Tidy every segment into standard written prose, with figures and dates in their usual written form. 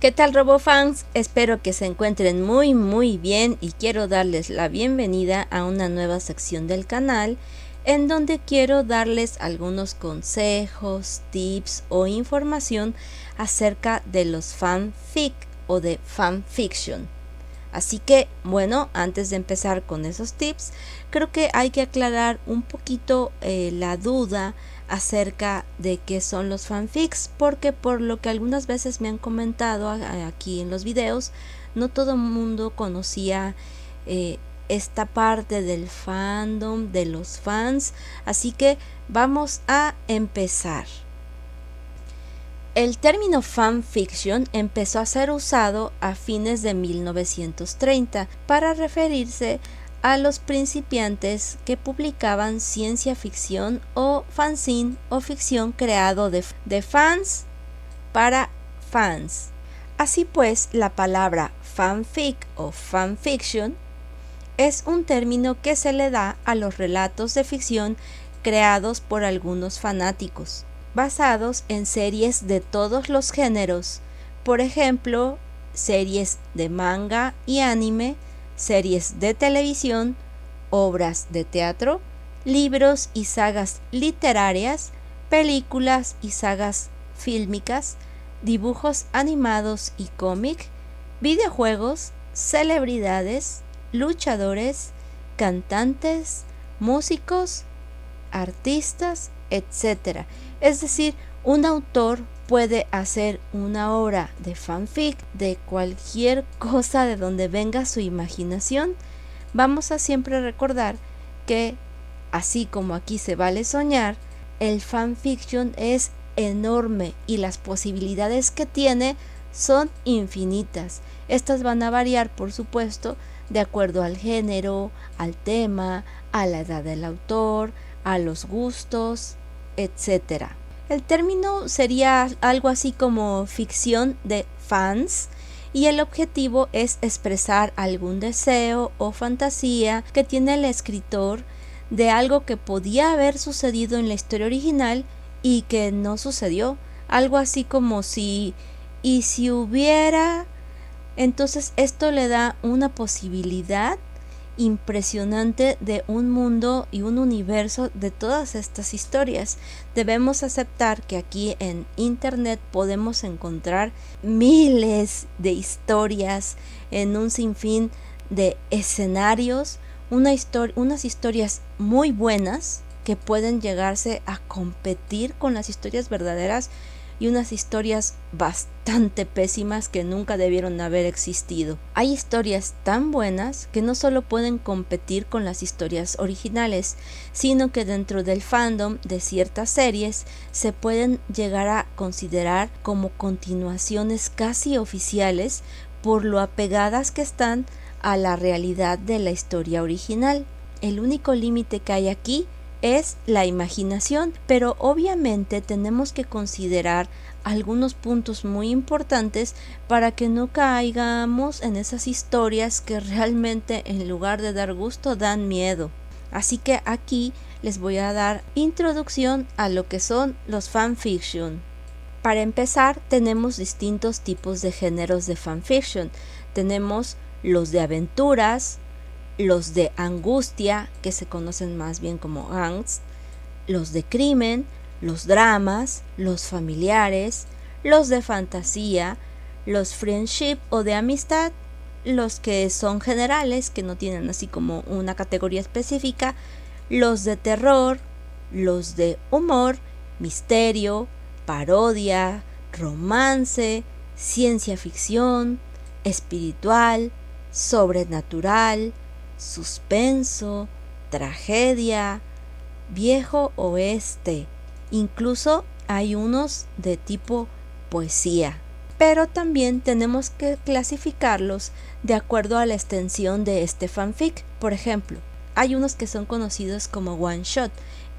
¿Qué tal, RoboFans? Espero que se encuentren muy bien y quiero darles la bienvenida a una nueva sección del canal en donde quiero darles algunos consejos, tips o información acerca de los fanfic o de fanfiction. Así que, bueno, antes de empezar con esos tips, creo que hay que aclarar un poquito la duda acerca de qué son los fanfics, porque por lo que algunas veces me han comentado aquí en los videos, no todo el mundo conocía esta parte del fandom, de los fans, así que vamos a empezar. El término fanfiction empezó a ser usado a fines de 1930 para referirse a los principiantes que publicaban ciencia ficción o fanzine o ficción creado de fans para fans. Así pues, la palabra fanfic o fanfiction es un término que se le da a los relatos de ficción creados por algunos fanáticos, basados en series de todos los géneros, por ejemplo, series de manga y anime, series de televisión, obras de teatro, libros y sagas literarias, películas y sagas fílmicas, dibujos animados y cómic, videojuegos, celebridades, luchadores, cantantes, músicos, artistas, etc. Es decir, un autor puede hacer una obra de fanfic de cualquier cosa de donde venga su imaginación. Vamos a siempre recordar que, así como aquí se vale soñar, el fanfiction es enorme y las posibilidades que tiene son infinitas. Estas van a variar, por supuesto, de acuerdo al género, al tema, a la edad del autor, a los gustos, etc. El término sería algo así como ficción de fans y el objetivo es expresar algún deseo o fantasía que tiene el escritor de algo que podía haber sucedido en la historia original y que no sucedió. Algo así como si hubiera. Entonces esto le da una posibilidad impresionante de un mundo y un universo de todas estas historias. Debemos aceptar que aquí en internet podemos encontrar miles de historias en un sinfín de escenarios, unas historias muy buenas que pueden llegarse a competir con las historias verdaderas y unas historias bastante pésimas que nunca debieron haber existido. Hay historias tan buenas que no solo pueden competir con las historias originales, sino que dentro del fandom de ciertas series se pueden llegar a considerar como continuaciones casi oficiales por lo apegadas que están a la realidad de la historia original. El único límite que hay aquí es la imaginación, pero obviamente tenemos que considerar algunos puntos muy importantes para que no caigamos en esas historias que realmente en lugar de dar gusto dan miedo. Así que aquí les voy a dar introducción a lo que son los fanfiction. Para empezar, tenemos distintos tipos de géneros de fanfiction. Tenemos los de aventuras, los de angustia, que se conocen más bien como angst, los de crimen, los dramas, los familiares, los de fantasía, los friendship o de amistad, los que son generales, que no tienen así como una categoría específica, los de terror, los de humor, misterio, parodia, romance, ciencia ficción, espiritual, sobrenatural, suspenso, tragedia, viejo oeste. Incluso hay unos de tipo poesía. Pero también tenemos que clasificarlos de acuerdo a la extensión de este fanfic. Por ejemplo, hay unos que son conocidos como one shot.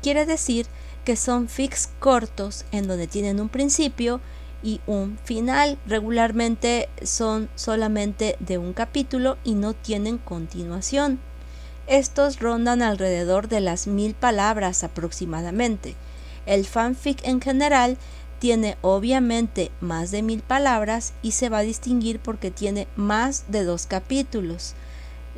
Quiere decir que son fics cortos en donde tienen un principio y un final. Regularmente son solamente de un capítulo y no tienen continuación. Estos rondan alrededor de las 1000 palabras aproximadamente. El fanfic en general tiene obviamente más de 1000 palabras y se va a distinguir porque tiene más de 2 capítulos.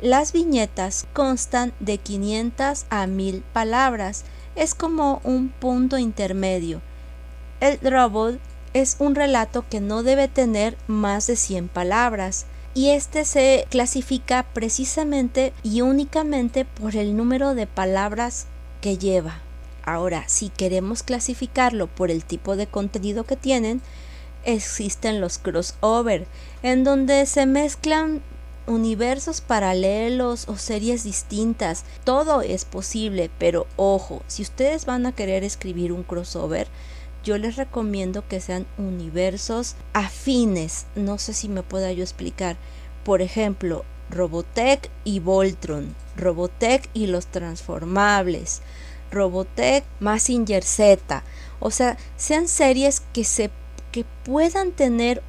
Las viñetas constan de 500 a 1000 palabras, es como un punto intermedio. El Drabble es un relato que no debe tener más de 100 palabras y este se clasifica precisamente y únicamente por el número de palabras que lleva. Ahora, si queremos clasificarlo por el tipo de contenido que tienen, existen los crossover, en donde se mezclan universos paralelos o series distintas. Todo es posible, pero ojo, si ustedes van a querer escribir un crossover, yo les recomiendo que sean universos afines. No sé si me pueda yo explicar. Por ejemplo, Robotech y Voltron, Robotech y los Transformables, Robotech Mazinger Z. O sea, sean series que puedan tener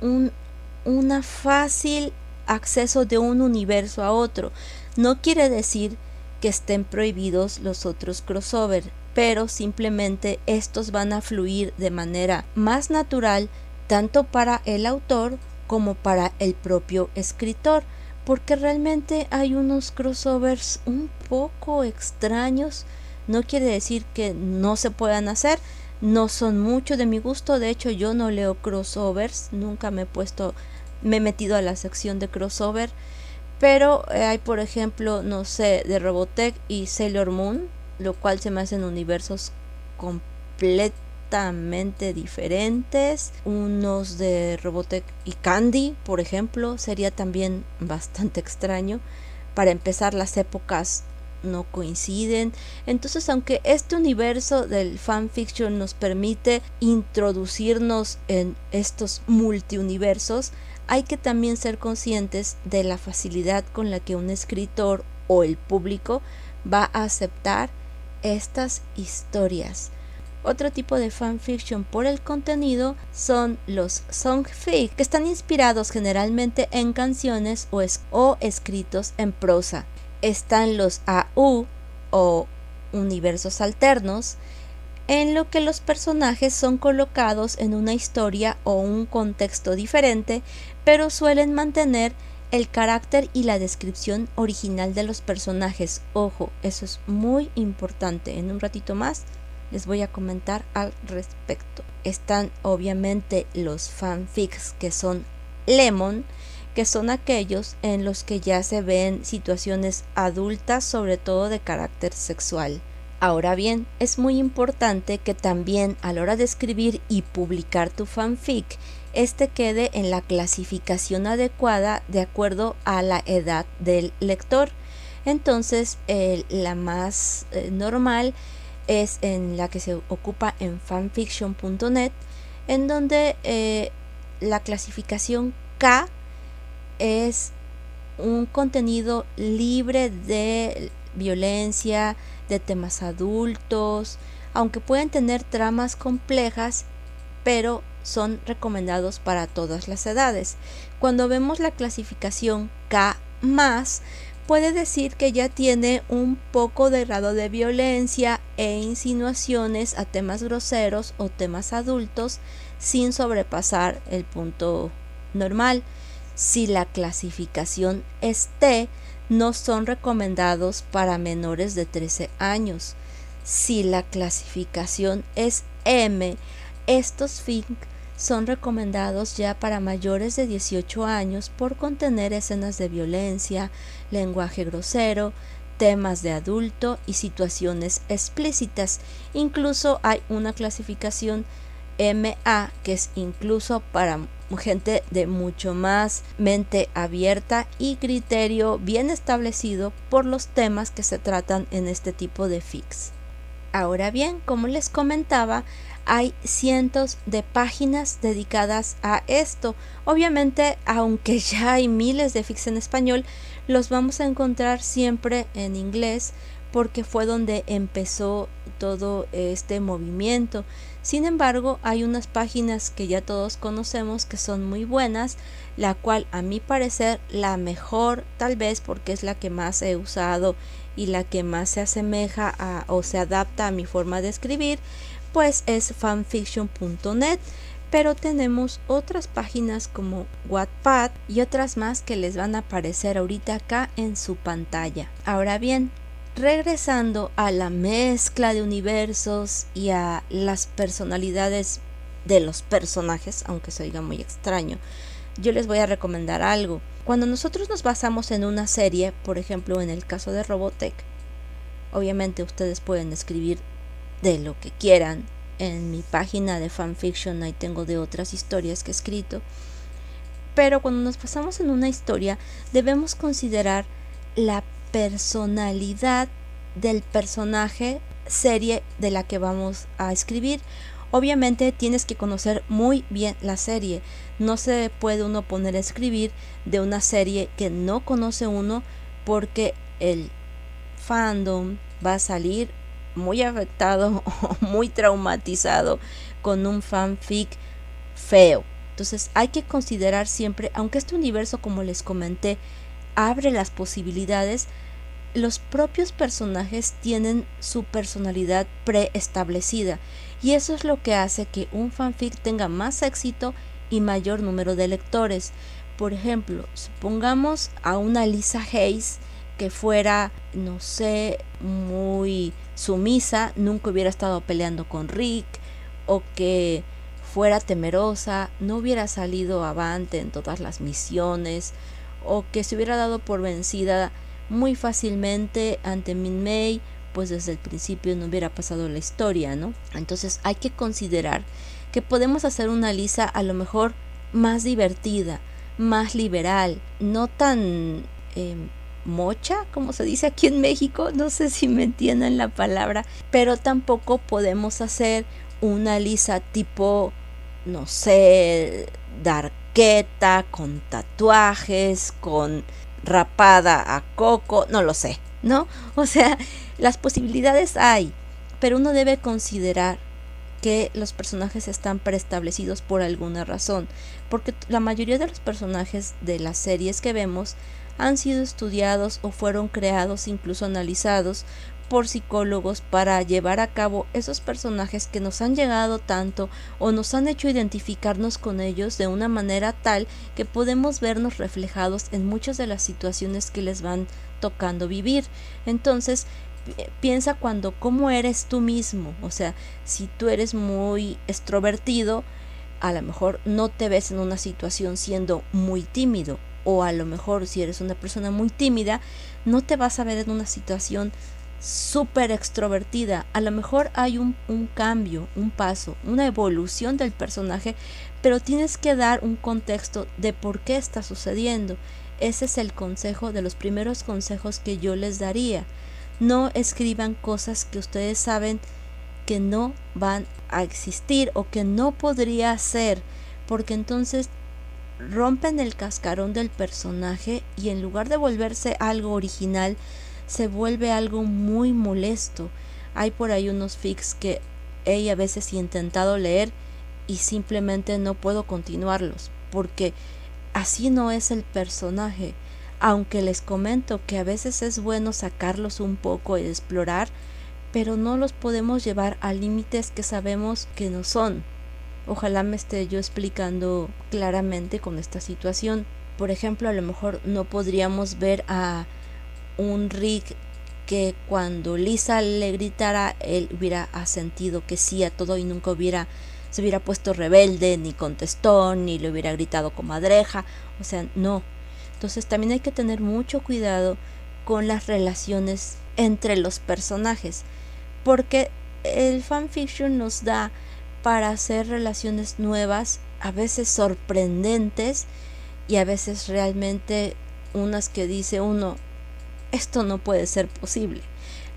una fácil acceso de un universo a otro. No quiere decir que estén prohibidos los otros crossover, pero simplemente estos van a fluir de manera más natural tanto para el autor como para el propio escritor, porque realmente hay unos crossovers un poco extraños. No quiere decir que no se puedan hacer, no son mucho de mi gusto. De hecho, yo no leo crossovers, nunca me he metido a la sección de crossover, pero hay, por ejemplo, no sé, de Robotech y Sailor Moon, lo cual se me hacen universos completamente diferentes. Unos de Robotech y Candy, por ejemplo, sería también bastante extraño. Para empezar, las épocas no coinciden. Entonces, aunque este universo del fanfiction nos permite introducirnos en estos multiuniversos, hay que también ser conscientes de la facilidad con la que un escritor o el público va a aceptar estas historias. Otro tipo de fanfiction por el contenido son los songfic, que están inspirados generalmente en canciones o escritos en prosa. Están los AU o universos alternos, en lo que los personajes son colocados en una historia o un contexto diferente, pero suelen mantener el carácter y la descripción original de los personajes. Ojo, eso es muy importante. En un ratito más les voy a comentar al respecto. Están obviamente los fanfics que son lemon, que son aquellos en los que ya se ven situaciones adultas, sobre todo de carácter sexual. Ahora bien, es muy importante que también a la hora de escribir y publicar tu fanfic, este quede en la clasificación adecuada de acuerdo a la edad del lector. Entonces, la más normal es en la que se ocupa en fanfiction.net, en donde la clasificación K es un contenido libre de violencia, de temas adultos, aunque pueden tener tramas complejas, pero son recomendados para todas las edades. Cuando vemos la clasificación K+, puede decir que ya tiene un poco de grado de violencia e insinuaciones a temas groseros o temas adultos sin sobrepasar el punto normal. Si la clasificación es T, no son recomendados para menores de 13 años. Si la clasificación es M, estos fic son recomendados ya para mayores de 18 años por contener escenas de violencia, lenguaje grosero, temas de adulto y situaciones explícitas. Incluso hay una clasificación MA que es incluso para gente de mucho más mente abierta y criterio bien establecido por los temas que se tratan en este tipo de fics. Ahora bien, como les comentaba, hay cientos de páginas dedicadas a esto. Obviamente, aunque ya hay miles de fics en español, los vamos a encontrar siempre en inglés porque fue donde empezó todo este movimiento. Sin embargo, hay unas páginas que ya todos conocemos que son muy buenas, la cual a mi parecer la mejor, tal vez porque es la que más he usado y la que más se asemeja o se adapta a mi forma de escribir, pues es fanfiction.net. pero tenemos otras páginas como Wattpad y otras más que les van a aparecer ahorita acá en su pantalla. Ahora bien, regresando a la mezcla de universos y a las personalidades de los personajes, aunque se oiga muy extraño, yo les voy a recomendar algo. Cuando nosotros nos basamos en una serie, por ejemplo en el caso de Robotech, obviamente ustedes pueden escribir de lo que quieran. En mi página de fanfiction ahí tengo de otras historias que he escrito, pero cuando nos basamos en una historia debemos considerar la personalidad del personaje serie de la que vamos a escribir. Obviamente tienes que conocer muy bien la serie, no se puede uno poner a escribir de una serie que no conoce uno, porque el fandom va a salir muy afectado o muy traumatizado con un fanfic feo. Entonces hay que considerar siempre, aunque este universo, como les comenté, abre las posibilidades, los propios personajes tienen su personalidad preestablecida, y eso es lo que hace que un fanfic tenga más éxito y mayor número de lectores. Por ejemplo, supongamos a una Lisa Hayes que fuera, no sé, muy sumisa, nunca hubiera estado peleando con Rick, o que fuera temerosa, no hubiera salido avante en todas las misiones, o que se hubiera dado por vencida muy fácilmente ante Min May, pues desde el principio no hubiera pasado la historia, ¿no? Entonces hay que considerar que podemos hacer una Lisa a lo mejor más divertida, más liberal, no tan mocha, como se dice aquí en México, no sé si me entienden la palabra, pero tampoco podemos hacer una Lisa tipo, no sé, darqueta, con tatuajes, con rapada a coco, no lo sé, ¿no? O sea, las posibilidades hay, pero uno debe considerar que los personajes están preestablecidos por alguna razón, porque la mayoría de los personajes de las series que vemos han sido estudiados o fueron creados, incluso analizados por psicólogos, para llevar a cabo esos personajes que nos han llegado tanto o nos han hecho identificarnos con ellos de una manera tal que podemos vernos reflejados en muchas de las situaciones que les van tocando vivir. Entonces piensa cómo eres tú mismo, o sea, si tú eres muy extrovertido, a lo mejor no te ves en una situación siendo muy tímido, o a lo mejor si eres una persona muy tímida, no te vas a ver en una situación súper extrovertida. A lo mejor hay un cambio, un paso, una evolución del personaje, pero tienes que dar un contexto de por qué está sucediendo. Ese es el consejo, de los primeros consejos que yo les daría. No escriban cosas que ustedes saben que no van a existir o que no podría ser, porque entonces rompen el cascarón del personaje y en lugar de volverse algo original, se vuelve algo muy molesto. Hay por ahí unos fics que he a veces intentado leer y simplemente no puedo continuarlos, porque así no es el personaje. Aunque les comento que a veces es bueno sacarlos un poco y explorar, pero no los podemos llevar a límites que sabemos que no son. Ojalá me esté yo explicando claramente con esta situación. Por ejemplo, a lo mejor no podríamos ver a un Rick que cuando Lisa le gritara, él hubiera sentido que sí a todo y nunca se hubiera puesto rebelde, ni contestó, ni le hubiera gritado comadreja. O sea, no. Entonces también hay que tener mucho cuidado con las relaciones entre los personajes, porque el fanfiction nos da para hacer relaciones nuevas, a veces sorprendentes y a veces realmente unas que dice uno, esto no puede ser posible.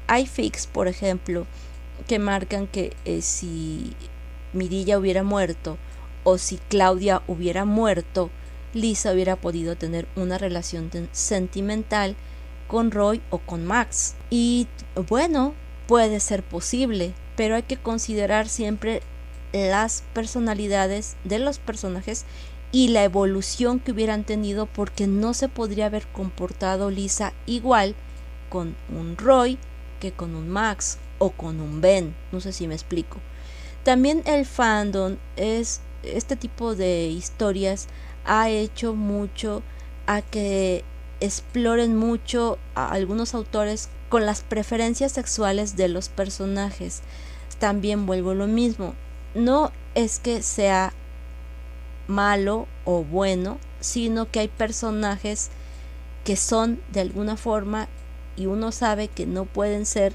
Hay fics, por ejemplo, que marcan que si Mirilla hubiera muerto o si Claudia hubiera muerto, Lisa hubiera podido tener una relación sentimental con Roy o con Max. Y bueno, puede ser posible, pero hay que considerar siempre las personalidades de los personajes y la evolución que hubieran tenido, porque no se podría haber comportado Lisa igual con un Roy que con un Max o con un Ben. No sé si me explico. También el fandom es este tipo de historias ha hecho mucho a que exploren mucho a algunos autores con las preferencias sexuales de los personajes. También vuelvo a lo mismo, no es que sea malo o bueno, sino que hay personajes que son de alguna forma y uno sabe que no pueden ser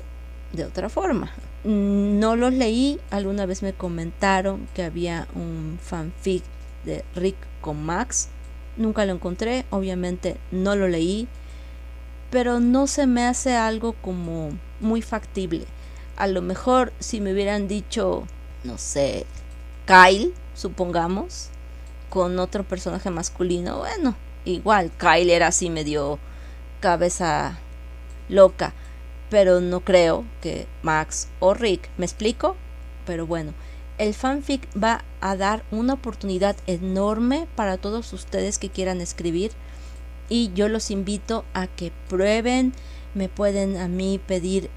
de otra forma. No los leí, alguna vez me comentaron que había un fanfic de Rick con Max, nunca lo encontré, obviamente no lo leí, pero no se me hace algo como muy factible. A lo mejor si me hubieran dicho, no sé, Kyle, supongamos, con otro personaje masculino, bueno, igual Kyle era así medio cabeza loca, pero no creo que Max o Rick, ¿me explico? Pero bueno, el fanfic va a dar una oportunidad enorme para todos ustedes que quieran escribir, y yo los invito a que prueben. Me pueden a mí pedir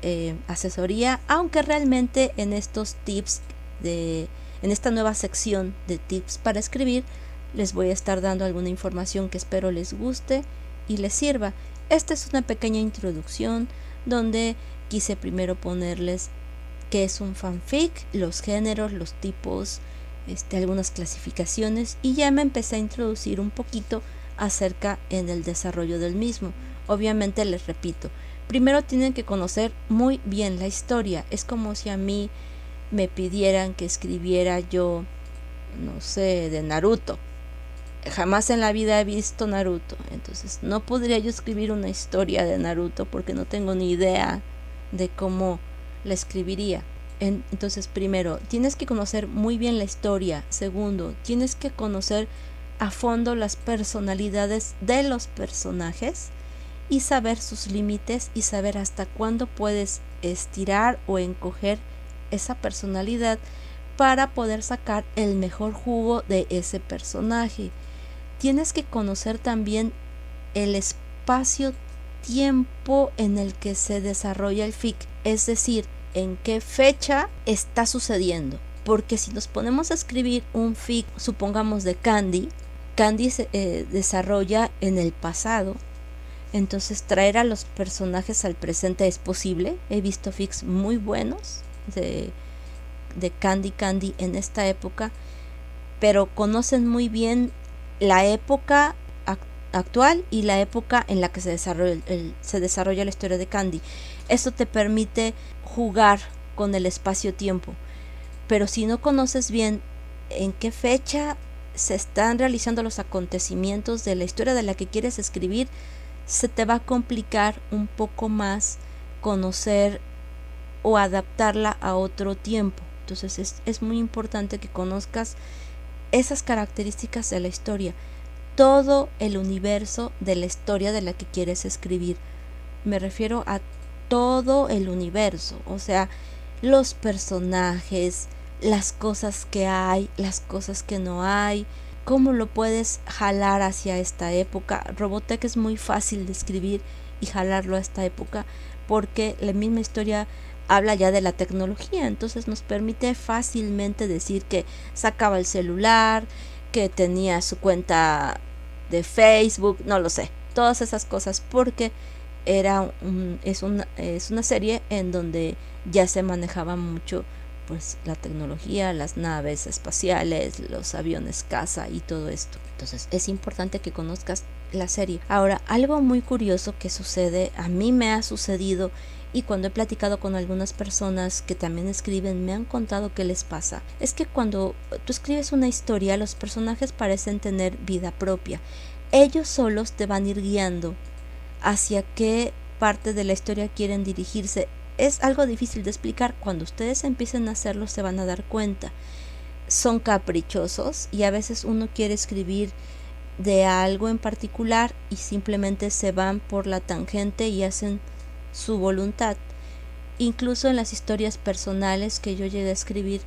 asesoría, aunque realmente en estos tips en esta nueva sección de tips para escribir les voy a estar dando alguna información que espero les guste y les sirva. Esta es una pequeña introducción donde quise primero ponerles qué es un fanfic, los géneros, los tipos, algunas clasificaciones, y ya me empecé a introducir un poquito acerca en el desarrollo del mismo. Obviamente les repito, primero tienen que conocer muy bien la historia. Es como si a mí me pidieran que escribiera yo, no sé, de Naruto. Jamás en la vida he visto Naruto, entonces no podría yo escribir una historia de Naruto porque no tengo ni idea de cómo la escribiría. Entonces, primero, tienes que conocer muy bien la historia. Segundo, tienes que conocer a fondo las personalidades de los personajes y saber sus límites y saber hasta cuándo puedes estirar o encoger esa personalidad para poder sacar el mejor jugo de ese personaje. Tienes que conocer también el espacio-tiempo en el que se desarrolla el fic, es decir, en qué fecha está sucediendo. Porque si nos ponemos a escribir un fic, supongamos de Candy se desarrolla en el pasado, entonces traer a los personajes al presente es posible. He visto fics muy buenos de Candy en esta época, pero conocen muy bien la época actual y la época en la que se desarrolla la historia de Candy. Esto te permite jugar con el espacio-tiempo, pero si no conoces bien en qué fecha se están realizando los acontecimientos de la historia de la que quieres escribir, se te va a complicar un poco más conocer o adaptarla a otro tiempo. Entonces es muy importante que conozcas esas características de la historia, todo el universo de la historia de la que quieres escribir. Me refiero a todo el universo, o sea, los personajes, las cosas que hay, las cosas que no hay, cómo lo puedes jalar hacia esta época. Robotech es muy fácil de escribir y jalarlo a esta época porque la misma historia habla ya de la tecnología, entonces nos permite fácilmente decir que sacaba el celular, que tenía su cuenta de Facebook, no lo sé, todas esas cosas, porque es una serie en donde ya se manejaba mucho pues la tecnología, las naves espaciales, los aviones caza y todo esto. Entonces es importante que conozcas la serie. Ahora, algo muy curioso que sucede, a mí me ha sucedido, y cuando he platicado con algunas personas que también escriben me han contado qué les pasa, es que cuando tú escribes una historia, los personajes parecen tener vida propia. Ellos solos te van a ir guiando hacia qué parte de la historia quieren dirigirse. Es algo difícil de explicar. Cuando ustedes empiecen a hacerlo se van a dar cuenta. Son caprichosos y a veces uno quiere escribir de algo en particular y simplemente se van por la tangente y hacen su voluntad. Incluso en las historias personales que yo llegué a escribir,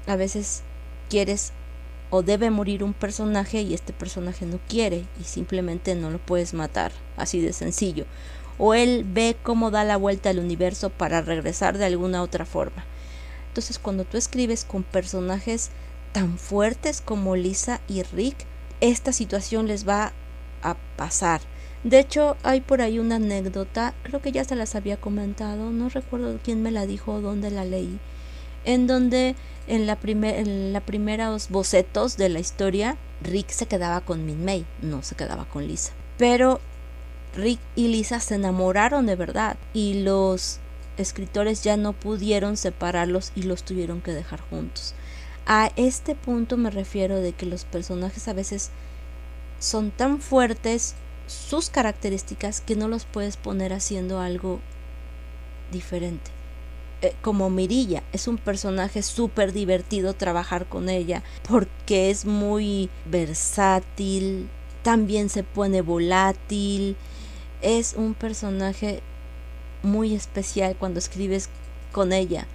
a veces quieres o debe morir un personaje y este personaje no quiere y simplemente no lo puedes matar, así de sencillo. O él ve cómo da la vuelta al universo para regresar de alguna otra forma. Entonces cuando tú escribes con personajes tan fuertes como Lisa y Rick, esta situación les va a pasar. De hecho, hay por ahí una anécdota, creo que ya se las había comentado, no recuerdo quién me la dijo o dónde la leí, en donde en la primeros bocetos de la historia, Rick se quedaba con Min-Mei, no se quedaba con Lisa. Pero Rick y Lisa se enamoraron de verdad y los escritores ya no pudieron separarlos y los tuvieron que dejar juntos. A este punto me refiero de que los personajes a veces son tan fuertes, sus características, que no los puedes poner haciendo algo diferente. Como Mirilla, es un personaje súper divertido trabajar con ella porque es muy versátil, también se pone volátil, es un personaje muy especial cuando escribes con ella.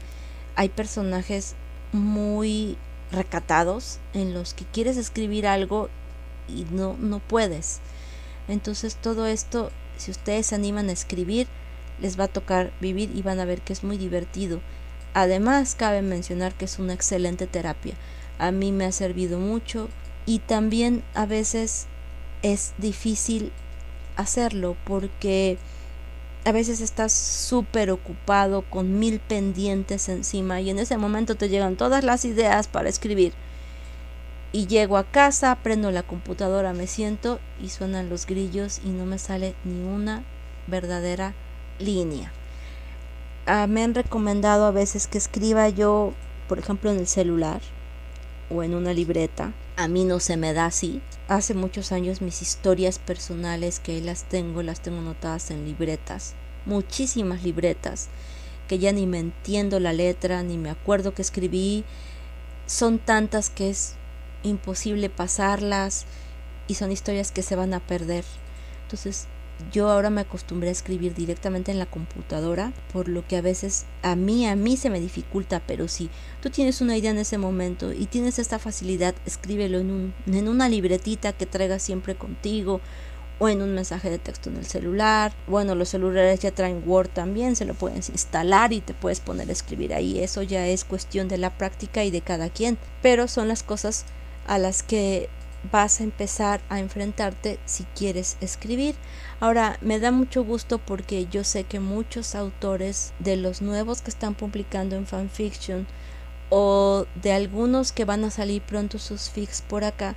Hay personajes muy recatados en los que quieres escribir algo y no puedes. Entonces todo esto, si ustedes se animan a escribir, les va a tocar vivir y van a ver que es muy divertido. Además, cabe mencionar que es una excelente terapia. A mí me ha servido mucho y también a veces es difícil hacerlo porque a veces estás súper ocupado con 1000 pendientes encima y en ese momento te llegan todas las ideas para escribir. Y llego a casa, prendo la computadora, me siento y suenan los grillos y no me sale ni una verdadera línea. Me han recomendado a veces que escriba yo, por ejemplo, en el celular o en una libreta. A mí no se me da así. Hace muchos años mis historias personales, que las tengo anotadas en libretas, muchísimas libretas, que ya ni me entiendo la letra, ni me acuerdo que escribí. Son tantas que es imposible pasarlas y son historias que se van a perder. Entonces yo ahora me acostumbré a escribir directamente en la computadora, por lo que a veces a mí se me dificulta, pero si tú tienes una idea en ese momento y tienes esta facilidad, escríbelo en una libretita que traigas siempre contigo o en un mensaje de texto en el celular. Bueno, los celulares ya traen Word también, se lo puedes instalar y te puedes poner a escribir ahí. Eso ya es cuestión de la práctica y de cada quien, pero son las cosas a las que vas a empezar a enfrentarte si quieres escribir. Ahora, me da mucho gusto porque yo sé que muchos autores de los nuevos que están publicando en fanfiction o de algunos que van a salir pronto sus fics por acá,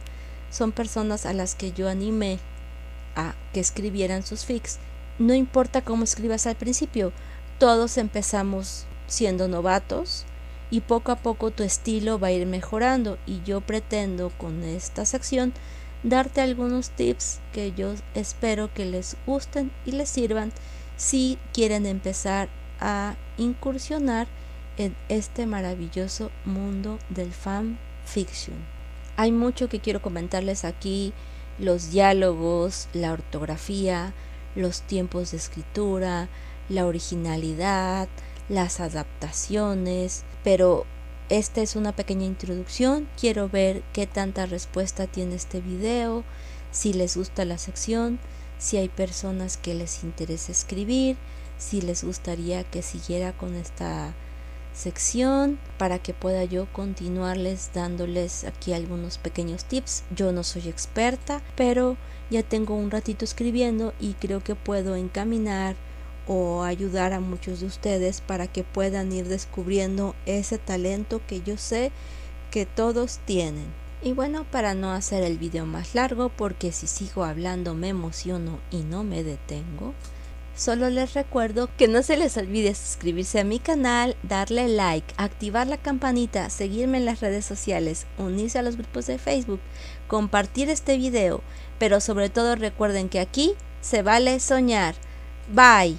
son personas a las que yo animé a que escribieran sus fics. No importa cómo escribas al principio, todos empezamos siendo novatos y poco a poco tu estilo va a ir mejorando, y yo pretendo con esta sección darte algunos tips que yo espero que les gusten y les sirvan si quieren empezar a incursionar en este maravilloso mundo del fanfiction. Hay mucho que quiero comentarles aquí: los diálogos, la ortografía, los tiempos de escritura, la originalidad, las adaptaciones, pero esta es una pequeña introducción. Quiero ver qué tanta respuesta tiene este video, si les gusta la sección, si hay personas que les interesa escribir, si les gustaría que siguiera con esta sección para que pueda yo continuarles dándoles aquí algunos pequeños tips. Yo no soy experta, pero ya tengo un ratito escribiendo y creo que puedo encaminar o ayudar a muchos de ustedes para que puedan ir descubriendo ese talento que yo sé que todos tienen. Y bueno, para no hacer el video más largo, porque si sigo hablando me emociono y no me detengo, solo les recuerdo que no se les olvide suscribirse a mi canal, darle like, activar la campanita, seguirme en las redes sociales, unirse a los grupos de Facebook, compartir este video, pero sobre todo recuerden que aquí se vale soñar. Bye.